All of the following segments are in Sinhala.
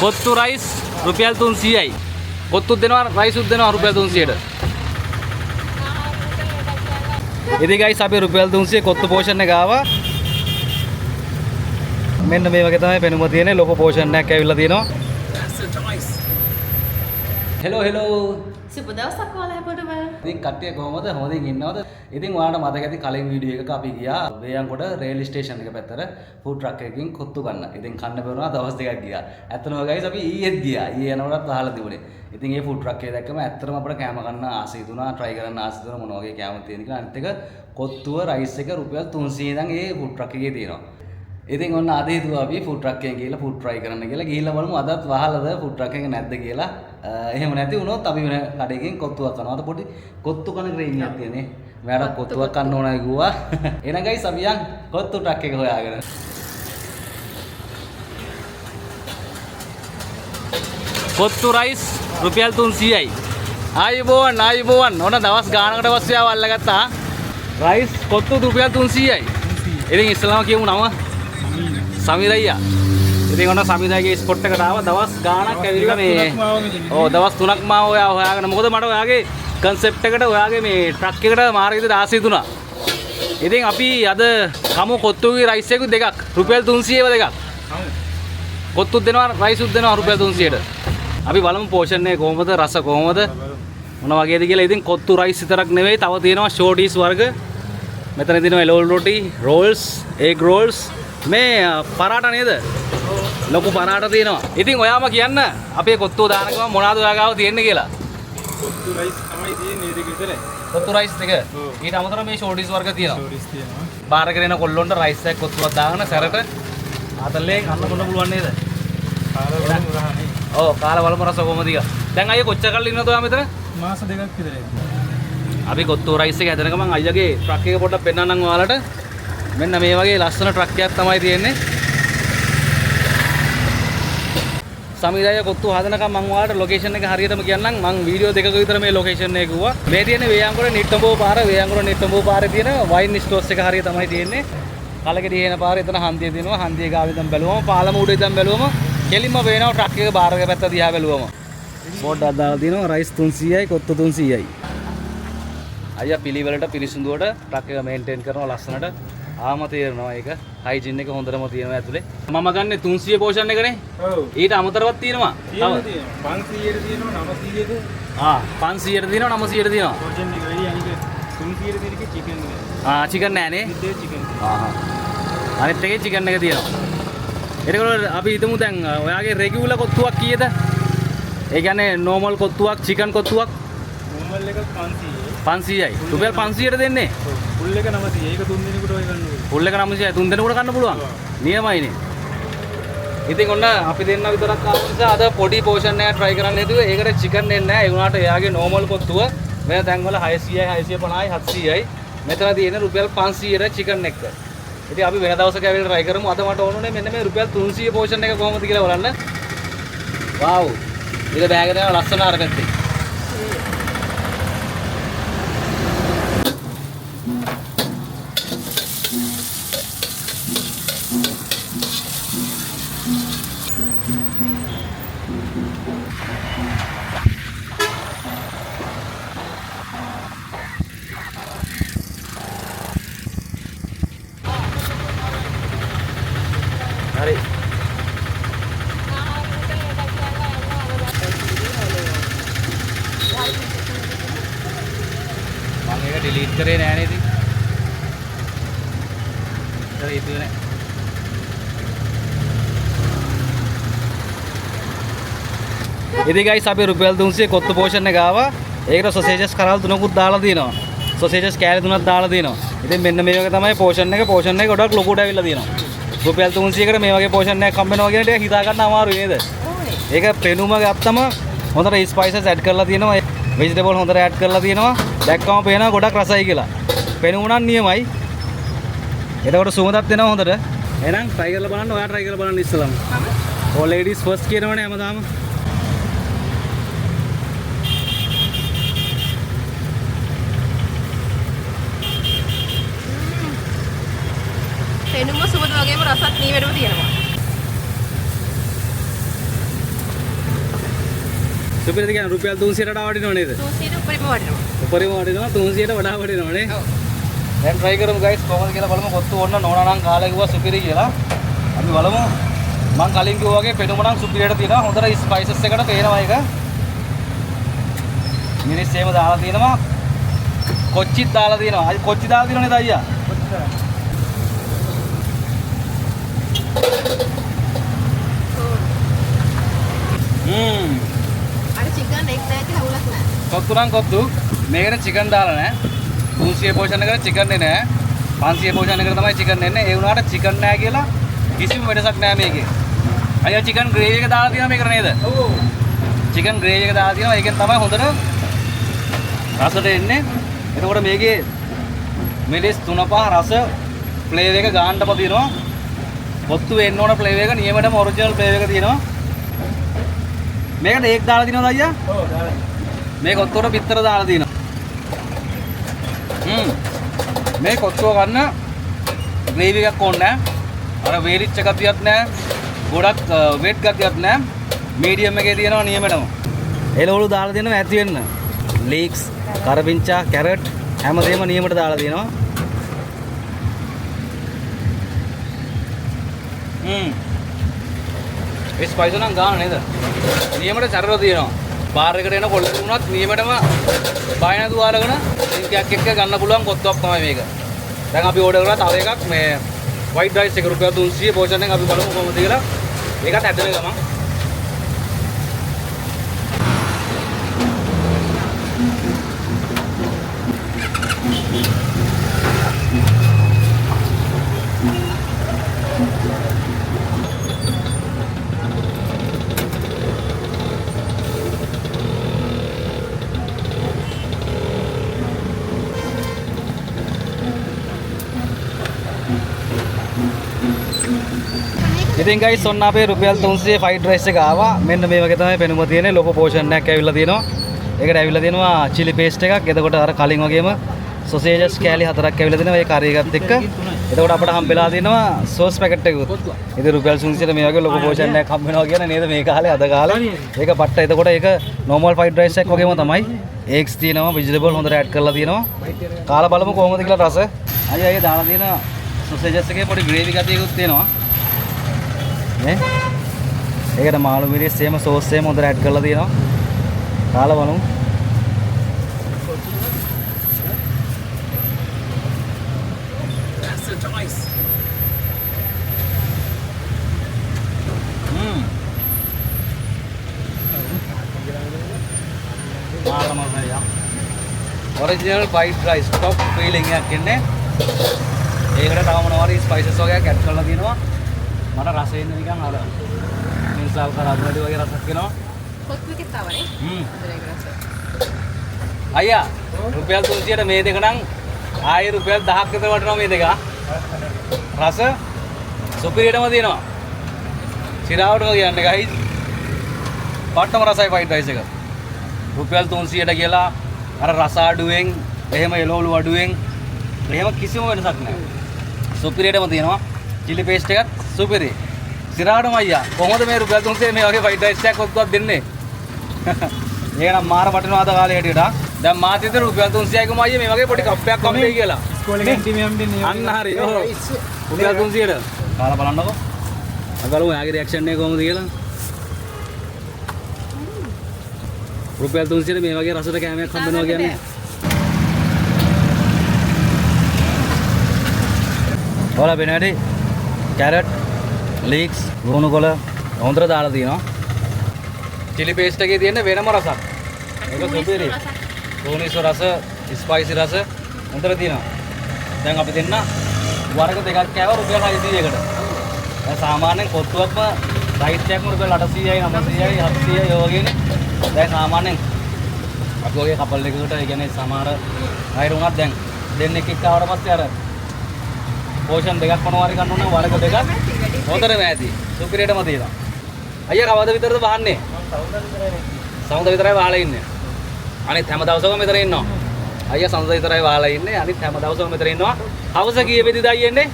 කොත්තු රයිස් රුපියල් 300යි. කොත්තුත් දෙනවා රයිසුත් දෙනවා රුපියල් 300ට. ඉතින් ගයිස් අපි රුපියල් 300 කොත්තු පෝෂන් එක ආවා. මෙන්න මේ වගේ තමයි පෙනුම තියෙන්නේ. ලොකු පෝෂන් එකක් ඇවිල්ලා තියෙනවා. හෙලෝ සුබ දවසක් ඔයාලට. ඉතින් කට්ටිය කොහමද? හොඳින් ඉන්නවද? ඉතින් ඔයාලට මතක ඇති කලින් වීඩියෝ එකක අපි ගියා වේයන්ගොඩ රේල් ස්ටේෂන් එක පැත්තට ෆුඩ් ට්‍රක් එකකින් කොත්තු ගන්න. ඉතින් කන්න බැරුණා දවස් දෙකක් ගියා. ඇත්තටම ගයිස් අපි ඊයේත් ගියා. ඊයේ යනකොටත් අහලා තිබුණේ. ඉතින් මේ ෆුඩ් ට්‍රක් එක දැක්කම ඇත්තටම අපිට කෑම ගන්න ආස හිතුණා. try කරන්න ආස හිතුණා මොන වගේ කෑමක් තියෙන කියලා. අනිත් එක කොත්තුව රයිස් එක රුපියල් 300 ඉඳන් මේ ෆුඩ් ට්‍රක් එකේ තියෙනවා. ඉතින් ඔන්න අද හිතුවා අපි ෆුඩ් ට්‍රක් එකෙන් ගිහලා ෆුඩ් try කරන්න කියලා. ගිහිල්ලා බලමු අදත් වහලද ෆුඩ් ට්‍රක් එක නැද්ද කියලා. එහෙම නැති වුණොත් අපි වෙන කඩේකින් කොත්තුවක් කනවා. අද පොඩි කොත්තු කන ක්‍රේමියක් තියෙනේ. මෑඩම් කොත්තුවක් කන්න ඕනයි කිව්වා. එහෙනම් ගයිස් අපි යන් කොත්තු ට්‍රක් එක හොයාගෙන. කොත්තු රයිස් රුපියල් 300යි. ආයිබෝවන් ඔන්න දවස් ගානකට පස්සේ ආව අල්ලගත්තා. රයිස් කොත්තු රුපියල් 300යි. ඉතින් ඉස්සලාම කියමු නම සමීරයියා. ඉතින් ඔන්න සමීරයිගේ ස්පොට් එකට ආවා. දවස් ගාණක් ඇවිල්ලා මේ දවස් 3ක් මාව ඔයා හොයාගෙන. මොකද මට ඔයාගේ concept එකට ඔයාගේ මේ ට්‍රක් එකට මාර්ගෙට ආස හිතුණා. ඉතින් අපි අද කමු කොත්තුගේ රයිස් එක දෙකක් රුපියල් 300ව දෙකක්. කොත්තුත් දෙනවා රයිසුත් දෙනවා රුපියල් 300ට. අපි බලමු පෝෂන් එක කොහොමද, රස කොහොමද, මොන වගේද කියලා. ඉතින් කොත්තු රයිස් විතරක් නෙවෙයි තව තියෙනවා ෂෝටීස් වර්ග. මෙතන තියෙනවා එලෝල් රොටි, රෝල්ස්, එග් රෝල්ස්, මේ පරාටා නේද? ලොකු පරාටා තියෙනවා. ඉතින් ඔයාම කියන්න අපේ කොත්තුව දාන ගමන් මොනවද ඔයා ගාව තියෙන්නේ කියලා. කොත්තු රයිස් තමයි තියෙන්නේ දෙක විතරයි. කොත්තු රයිස් දෙක. ඊට අමතරව මේ ෂෝටීස් වර්ග තියෙනවා. ෂෝටීස් තියෙනවා. බාර කරගෙන කොල්ලොන්ට රයිස් එකක් කොත්තුවක් දාගෙන සැරට ආතල්ලේ කන්න බොන්න පුළුවන් නේද? කාලා බලමු රහනේ. ඔව් කාලා බලමු රස කොහොමද කියලා. දැන් අයියේ කොච්චර කල් ඉන්නවද ඔයා මෙතන? මාස දෙකක් විතරයි. අපි කොත්තු රයිස් එක හැදෙන ගමන් අයියාගේ ට්‍රක් එක පොඩ්ඩක් පෙන්නන්නම් ඔයාලට. මෙන්න මේ වගේ ලස්සන ට්‍රක් එකක් තමයි තියෙන්නේ. සමීරය කොත්තු හදනකම් මම ඔයාලට ලොකේෂන් එක හරියටම කියන්නම්. මම වීඩියෝ දෙකක විතර මේ ලොකේෂන් එක කිව්වා. මේ තියෙන්නේ වේයන්ගොඩ නිට්ටඹෝ පාරේ තියෙන වයින් ස්ටෝර්ස් එක හරිය තමයි තියෙන්නේ. කලකෙඩි හේන පාරේ එතන හන්දිය තියෙනවා. හන්දිය ගාව ඉඳන් බැලුවම පාලම උඩ ඉඳන් බැලුවම කෙලින්ම පේනවා ට්‍රක් එක බාරක පැත්ත දිහා බැලුවම. බෝඩ් දාලා තියෙනවා රයිස් 300යි කොත්තු 300යි. අයියා පිළිවෙලට පිරිසිදුවට ට්‍රක් එක මේන්ටේන් කරනවා ලස්සනට. ආම තේරෙනවා ඒක. හයිජින් එක හොඳටම තියෙනවා ඇතුලේ. මම ගන්නේ 300 පෝෂන් එකනේ. ඔව්. ඊට අමතරවත් තියෙනවා. තව 500ට තියෙනවා 900ට. 500ට තියෙනවා 900ට තියෙනවා. පෝෂන් එක වැඩි අනික 300ට තියෙන එක චිකන් එක. චිකන් නෑනේ. ඉතින් චිකන්. අනිත් එකේ චිකන් එක තියෙනවා. එතකොට අපි හිතමු දැන් ඔයාගේ රෙගියුලර් කොත්තුවක් කීයද? ඒ කියන්නේ නෝමල් කොත්තුවක්, චිකන් කොත්තුවක් නෝමල් එක 500යි. 500යි. රුපියල් 500ට දෙන්නේ. ෆුල් එක 900යි. ඒක 3 දිනකට ඔය ගන්න ඕනේ. ෆුල් එක 900යි. 3 දෙනෙකුට ගන්න පුළුවන්. නියමයිනේ. ඉතින් ඔන්න අපි දෙන්න විතරක් ආව නිසා අද පොඩි පෝෂන් එකක් try කරන්න හදුවේ. ඒකට චිකන් දෙන්නේ නැහැ. ඒ වුණාට එයාගේ නෝමල් කොත්තුව වෙන තැන්වල 600යි, 650යි, 700යි. මෙතන තියෙන රුපියල් 500ට චිකන් එක. ඉතින් අපි වෙන දවසක ඇවිල්ලා try කරමු. අද මට ඕනුනේ මෙන්න මේ රුපියල් 300 පෝෂන් එක කොහොමද කියලා බලන්න. වව්. ඉත බෑග් එකේ ලස්සන අර පැත්තේ. හරි. මම ඒක ඩිලීට් කරේ නෑ නේද? හරි ඉතින් නේ. ඉතින් ගයිස් අපි රුපියල් 300 කොත්තු පෝෂන් එක ආවා. ඒකට සොසේජස් කරල් තුනකුත් දාලා දිනවා. සොසේජස් කෑලි තුනක් දාලා දිනවා. ඉතින් මෙන්න මේ වගේ තමයි පෝෂන් එක. පෝෂන් එක ගොඩක් ලොකුට ඇවිල්ලා දිනවා. රුපියල් 300කට මේ වගේ පෝෂන් එකක් හම්බ වෙනවා කියන එක හිතා ගන්න අමාරුයි නේද? ඒක පෙනුම ගත්තම හොඳට ස්පයිසස් ඇඩ් කරලා තියෙනවා. වෙජිටබල් හොඳට ඇඩ් කරලා තියෙනවා. දැක්කම පේනවා ගොඩක් රසයි කියලා. පෙනුම නම් නියමයි. එතකොට සුවඳක් දෙනවා හොඳට. එහෙනම් try කරලා බලන්න. ඔයා try කරලා බලන්න ඉස්සලම. all ladies first කියනවනේ හැමදාම. පෙනුම සුවඳ වගේම රසත් නීවැරම තියෙනවා. සුපිරිද කියන්නේ රුපියල් 300ට වඩා වටිනව නේද? 300ට උඩරිම වටිනවා. උපරිම වටිනවා 300ට වඩා වටිනව නේ. ඔව්. දැන් try කරමු guys කොහොමද කියලා බලමු. කොත්තු ඕන්න නෝනා නම් කාලේ කිව්වා සුපිරි කියලා. අපි බලමු. මං කලින් කිව්වා වගේ පෙනුම නම් සුපිරියට තියෙනවා. හොඳට ස්පයිසස් එකට පේනවා ඒක. මිරිස් එහෙම දාලා තියෙනවා. කොච්චිත් දාලා තියෙනවා. අද කොච්චි දාලා තියෙනව නේද අයියා? අර චිකන් එක් නැති හවුලක් නැහැ. කොත්තු නම් කොත්තු. මේකට චිකන් දාලා නැහැ. 300 පෝෂන් එකට චිකන් නේ නැහැ. 500 පෝෂන් එකට තමයි චිකන් එන්නේ. ඒ වුණාට චිකන් නැහැ කියලා කිසිම වෙනසක් නැහැ මේකේ. අයියා චිකන් ග්‍රේවි එක දාලා තියෙනවා මේකට නේද? ඔව්. චිකන් ග්‍රේවි එක දාලා තියෙනවා. ඒකෙන් තමයි හොඳට රසට එන්නේ. එතකොට මේකේ මිරිස් 3-5 රස ෆ්ලේවර් එක ගන්නටම තියෙනවා. කොත්තු වෙන්න ඕන ෆ්ලේවර් එක නියමටම ඔරිජිනල් ෆ්ලේවර් එක තියෙනවා. මේකට ඒක දාලා තියෙනවද අයියා? ඔව් දාලා. මේ කොත්තුවට පිටතර දාලා තියෙනවා. මේ කොත්තුව ගන්න ග්‍රේවි එකක් ඕනේ නැහැ. අර වේරිච්ච ගතියක් නැහැ. ගොඩක් වෙට් ගතියක් නැහැ. මීඩියම් එකේ තියෙනවා නියමටම. එළවලු දාලා දෙනවා ඇති වෙන්න. ලීක්ස්, කරපිංචා, කැරට් හැමදේම නියමට දාලා දෙනවා. ඒ ස්පයිස් නම් ගන්න නේද? නියමට චරර තියෙනවා. බාර් එකට එන කොල්ල වුණත් නියමටම බය නැතුව අරගෙන ලින්කයක් එක්ක ගන්න පුළුවන් කොත්තුවක් තමයි මේක. දැන් අපි ඕඩර් කරලා තව එකක් මේ white rice එක රුපියල් 300 පෝෂන් එක අපි බලමු කොහොමද කියලා. ඒකත් හැදෙන ගමන් ඉතින් guys ඔන්න අපේ රුපියල් 300 fried rice එක ආවා. මෙන්න මේ වගේ තමයි පෙනුම තියෙන්නේ. ලොකු පෝෂන් එකක් ඇවිල්ලා තියෙනවා. ඒකට ඇවිල්ලා තියෙනවා chili paste එකක්. එතකොට අර කලින් වගේම sausages කෑලි 4ක් ඇවිල්ලා තියෙනවා. ඒ curry එකත් එක්ක. එතකොට අපිට හම්බෙලා තියෙනවා sauce packet එකකුත්. ඉතින් රුපියල් 300ට මේ වගේ ලොකු පෝෂන් එකක් හම්බ වෙනවා කියන්නේ නේද මේ කාලේ අද කාලේ. ඒක පට්ට. එතකොට ඒක normal fried rice එකක් වගේම තමයි. eggs තියෙනවා, vegetable හොඳට add කරලා තියෙනවා. කාලා බලමු කොහොමද කියලා රස. අයියා ඒක දාලා තියෙන sausages එකේ පොඩි gravy ගතියකුත් තියෙනවා. නේ ඒකට මාළු මිරිස් එහෙම සෝස් එහෙම හොඳට ඇඩ් කරලා තියෙනවා. කාලා බලමු. Original fried rice top feeling එකක් එන්නේ. ඒකට තව මොනවා හරි ස්පයිසස් වගේක් ඇඩ් කරලා තියෙනවා. මට රසෙ ඉන්න නිකන් අර මිනිස්සුල් කරාබුලඩි වගේ රසක් එනවා. කොත්තු එකේ තවනේ. ඒක රස. අයියා රුපියල් 300ට මේ දෙක නම් ආයේ රුපියල් 1000ක් විතර වටිනවා මේ දෙක. රස සුපිරියටම තියෙනවා. සිරාවටම කියන්නේ ගයිස්. පට්ටම රසයි fried rice එක. රුපියල් 300ට කියලා අර රස අඩුවෙන් එහෙම එළවලු අඩුවෙන් එහෙම කිසිම වෙනසක් නැහැ. සුපිරියටම තියෙනවා. chili paste එකත් සුපිරි. සිරාවටම අයියා කොහොමද මේ රුපියල් 300 මේ වගේ fried rice එකක් කොත්තුවක් දෙන්නේ? ඒක නම් මාර වටිනවා අද කාලේ හැටියට. දැන් මාත් හිතේ රුපියල් 300යිකම අයියා මේ වගේ පොඩි කප් එකක් හම්බෙයි කියලා. ඉස්කෝලේ කැන්ටින් දෙන්නේ. අන්න හරි. ඔව්. රුපියල් 300ට. කාලා බලන්නකෝ. අපි බලමු යාගේ රියැක්ෂන් එක කොහොමද කියලා. රුපියල් 300ට මේ වගේ රසට කෑමක් හම්බෙනවා කියන්නේ. ඔයාලා වෙනදී කැරට්, ලීක්ස්, ගුණකොළ හොඳට දාලා තියෙනවා. chili paste එකේ තියෙන වෙනම රසක්. ඒක සුපිරි. තෝනිසෝ රස, ස්පයිසි රස හොඳට තියෙනවා. දැන් අපි දෙන්න වර්ග දෙකක් කෑවා රුපියල් 600කට. දැන් සාමාන්‍යයෙන් කොත්තුවක්ම සයිස් එකක්ම රුපියල් 800යි, 900යි, 700යි ඔය වගේනේ. දැන් සාමාන්‍යයෙන් අපි ඔය කපල් එකකට ඒ කියන්නේ සමහර අය වුණත් දැන් දෙන්නෙක් එක්ක ආවට පස්සේ අර පෝෂන් දෙකක් මොනවා හරි ගන්න ඕන වර්ග දෙකක් හොඳටම ඇති. සුපිරියටම තියෙනවා. අයියා කවද විතරද වහන්නේ? සමුද විතරයි වහලා ඉන්නේ. අනිත් හැම දවසකම මෙතන ඉන්නවා. අයියා සමුද විතරයි වහලා ඉන්නේ. අනිත් හැම දවසකම මෙතන ඉන්නවා. හවස කීයේ වෙදිද අයියා එන්නේ?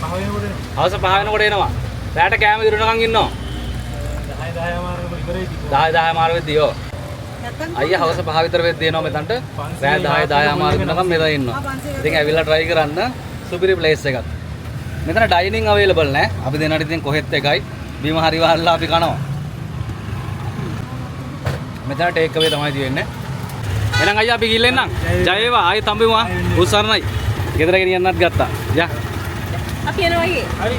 5 වෙනකොට එනවා. හවස 5 වෙනකොට එනවා. රැට කෑම ඉරුණකන් ඉන්නවා. 10 මාර වෙද්දී ඔව්. අයියා හවස 5 විතර වෙද්දී එනවා මෙතනට. රෑ 10 10 මාර්ග වෙනකම් මෙතන ඉන්නවා. ඉතින් ඇවිල්ලා try කරන්න සුපිරි place එකක්. මෙතන dining available නෑ. අපි දෙන්නට ඉතින් කොහෙත් එකයි. බීම හරි වහලා අපි කනවා. මෙතන take away තමයි තියෙන්නේ. එහෙනම් අයියා අපි ගිහින් එන්නම්. ජය වේවා. ආයෙ තම්බෙමු ආ. උස්සරණයි. ගෙදර ගෙනියන්නත් ගත්තා. යා. අපි යනවා වගේ. හරි.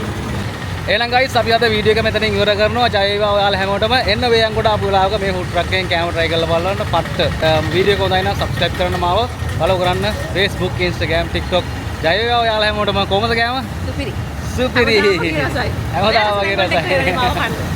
එහෙනම් guys අපි අද වීඩියෝ එක මෙතනින් ඉවර කරනවා. ජය වේවා ඔයාලා හැමෝටම. එන්න වේයන්කොට ආපු වෙලාවක මේ ෆුඩ් ට්‍රක් එකෙන් කැමරා try කරලා බලන්න. පට්ට. වීඩියෝ එක හොඳයි නම් subscribe කරන්න මාව. follow කරන්න Facebook, Instagram, TikTok. ජය වේවා ඔයාලා හැමෝටම. කොහමද කෑම? සුපිරි. සුපිරි. හැමදාම වගේ රසයි. හැමදාම වගේ රසයි. මාව කන්න.